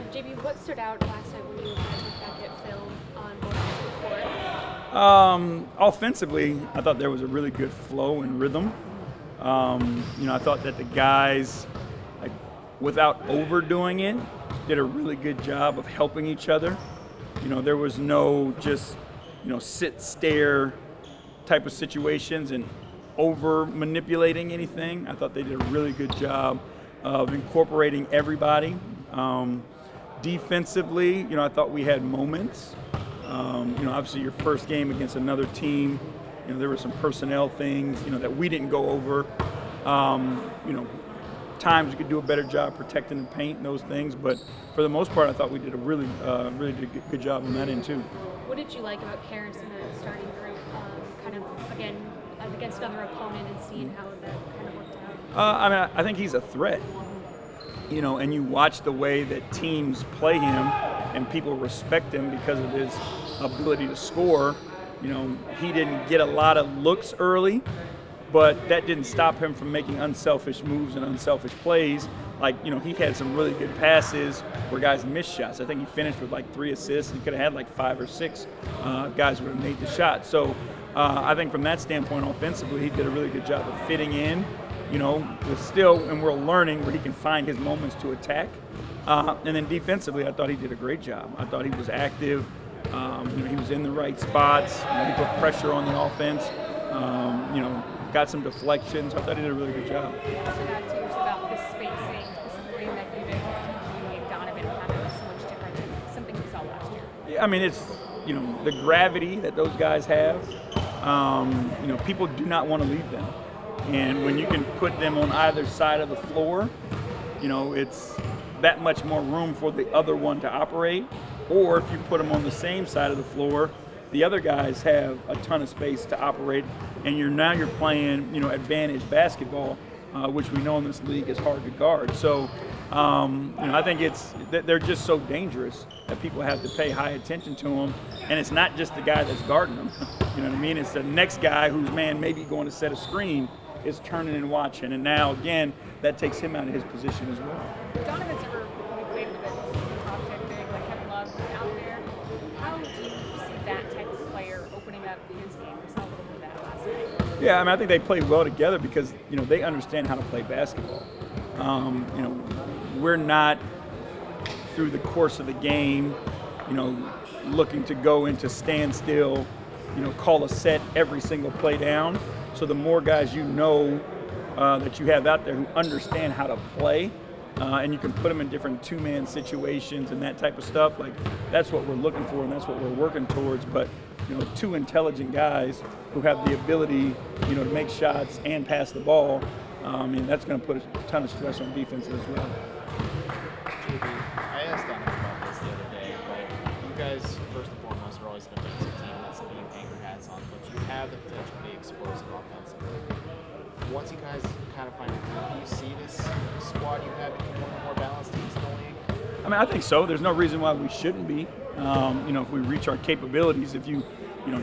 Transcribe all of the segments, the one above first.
JB, what stood out last night when you guys looked back at film on both sides of the court? Offensively, I thought there was a really good flow and rhythm. I thought that the guys, like, without overdoing it, did a really good job of helping each other. There was no just, sit, stare type of situations and over manipulating anything. I thought they did a really good job of incorporating everybody. Defensively, I thought we had moments. Obviously your first game against another team, there were some personnel things, that we didn't go over. Times we could do a better job protecting the paint and those things, but for the most part, I thought we did a really good job on that end too. What did you like about Karras in the starting group, kind of, again, against another opponent and seeing how that kind of worked out? I think he's a threat, and you watch the way that teams play him and people respect him because of his ability to score. He didn't get a lot of looks early, but that didn't stop him from making unselfish moves and unselfish plays. Like, he had some really good passes where guys missed shots. I think he finished with like 3 assists. He could have had like 5 or 6 guys would have made the shot. So I think from that standpoint, offensively, he did a really good job of fitting in, and we're learning where he can find his moments to attack. And then defensively, I thought he did a great job. I thought he was active. He was in the right spots. He put pressure on the offense. Got some deflections. I thought he did a really good job. Also got to about the spacing, specifically that you and Donovan having so much different than something we saw last year. Yeah, it's the gravity that those guys have. People do not want to leave them, and when you can put them on either side of the floor, it's that much more room for the other one to operate. Or if you put them on the same side of the floor, the other guys have a ton of space to operate, and you're playing advantage basketball, which we know in this league is hard to guard. So I think they're just so dangerous that people have to pay high attention to them, and it's not just the guy that's guarding them. You know what I mean? It's the next guy whose man may be going to set a screen is turning and watching, and now again that takes him out of his position as well. Donovan's never played with a top-tier big like Kevin Love out there. How do you see that type of player opening up his game? We saw a little bit of that last night. Yeah, I think they play well together because they understand how to play basketball. We're not through the course of the game, looking to go into standstill, call a set every single play down. So the more guys that you have out there who understand how to play, and you can put them in different two-man situations and that type of stuff, like that's what we're looking for and that's what we're working towards. But 2 intelligent guys who have the ability to make shots and pass the ball, that's going to put a ton of stress on defense as well. JB, I asked Donovan about this the other day, but you guys, first and foremost, are always an defensive team. That's something you hang your hats on, but you have the potential to be explosive offensively. Once you guys kind of find it, do you see this squad you have becoming one of the more balanced teams in the league? I think so. There's no reason why we shouldn't be. If we reach our capabilities, if you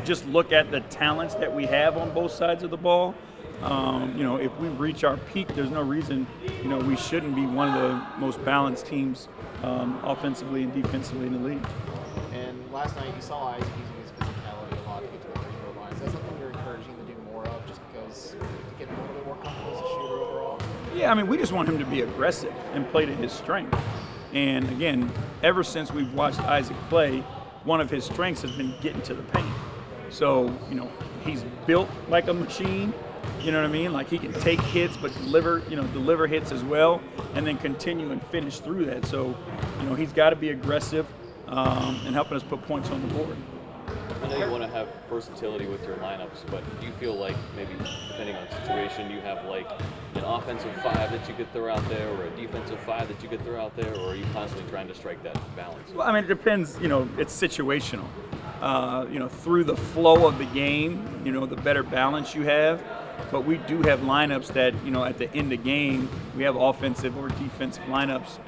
just look at the talents that we have on both sides of the ball, if we reach our peak, there's no reason, we shouldn't be one of the most balanced teams offensively and defensively in the league. And last night you saw Isaac using his physicality a lot to get to the free throw line. Is that something you're encouraging to do more of, just because to get a little bit more comfortable as a shooter overall? Yeah, we just want him to be aggressive and play to his strength. And again, ever since we've watched Isaac play, one of his strengths has been getting to the paint. So, he's built like a machine. You know what I mean? Like he can take hits, but deliver hits as well, and then continue and finish through that. So, he's got to be aggressive and helping us put points on the board. I know you want to have versatility with your lineups, but do you feel like maybe depending on situation, you have like an offensive 5 that you could throw out there, or a defensive 5 that you could throw out there, or are you constantly trying to strike that balance? Well, it depends. It's situational. Through the flow of the game, the better balance you have. But we do have lineups that, at the end of game, we have offensive or defensive lineups.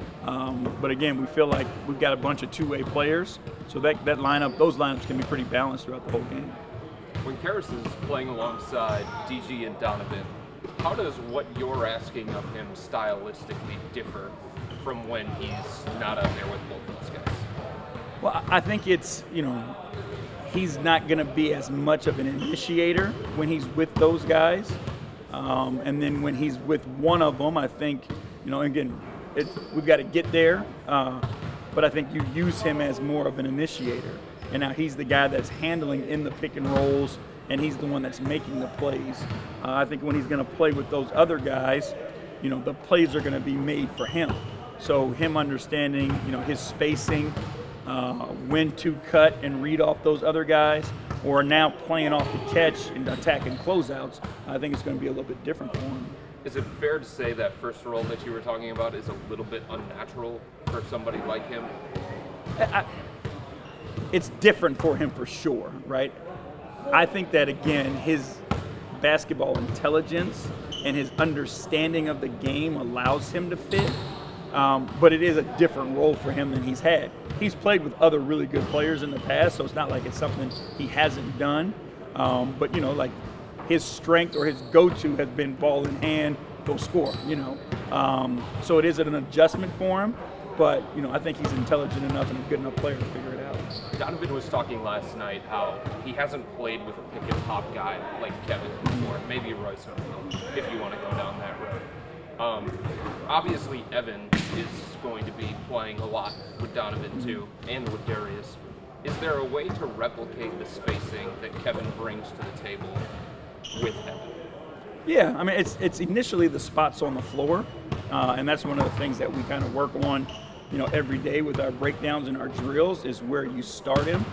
But again, we feel like we've got a bunch of two-way players, so those lineups can be pretty balanced throughout the whole game. When Karras is playing alongside DG and Donovan, how does what you're asking of him stylistically differ from when he's not out there with both Well, I think it's, he's not going to be as much of an initiator when he's with those guys. And then when he's with one of them, I think, again, we've got to get there. But I think you use him as more of an initiator. And now he's the guy that's handling in the pick and rolls, and he's the one that's making the plays. I think when he's going to play with those other guys, the plays are going to be made for him. So him understanding, his spacing, when to cut and read off those other guys, or now playing off the catch and attacking closeouts, I think it's going to be a little bit different for him. Is it fair to say that first role that you were talking about is a little bit unnatural for somebody like him? It's different for him for sure, right? I think that, again, his basketball intelligence and his understanding of the game allows him to fit, but it is a different role for him than he's had. He's played with other really good players in the past, so it's not like it's something he hasn't done, but, like his strength or his go-to has been ball in hand, go score, So it is an adjustment for him, but, I think he's intelligent enough and a good enough player to figure it out. Donovan was talking last night how he hasn't played with a pick and pop guy like Kevin before, maybe Royce O'Neal, if you want to go down that road. Obviously, Evan is going to be playing a lot with Donovan too, and with Darius. Is there a way to replicate the spacing that Kevin brings to the table with Evan? Yeah, I mean, it's initially the spots on the floor, and that's one of the things that we kind of work on, every day with our breakdowns and our drills is where you start him.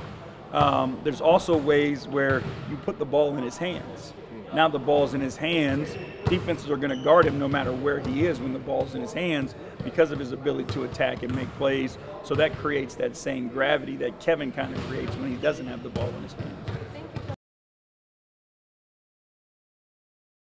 There's also ways where you put the ball in his hands. Now the ball's in his hands, defenses are going to guard him no matter where he is when the ball's in his hands because of his ability to attack and make plays. So that creates that same gravity that Kevin kind of creates when he doesn't have the ball in his hands.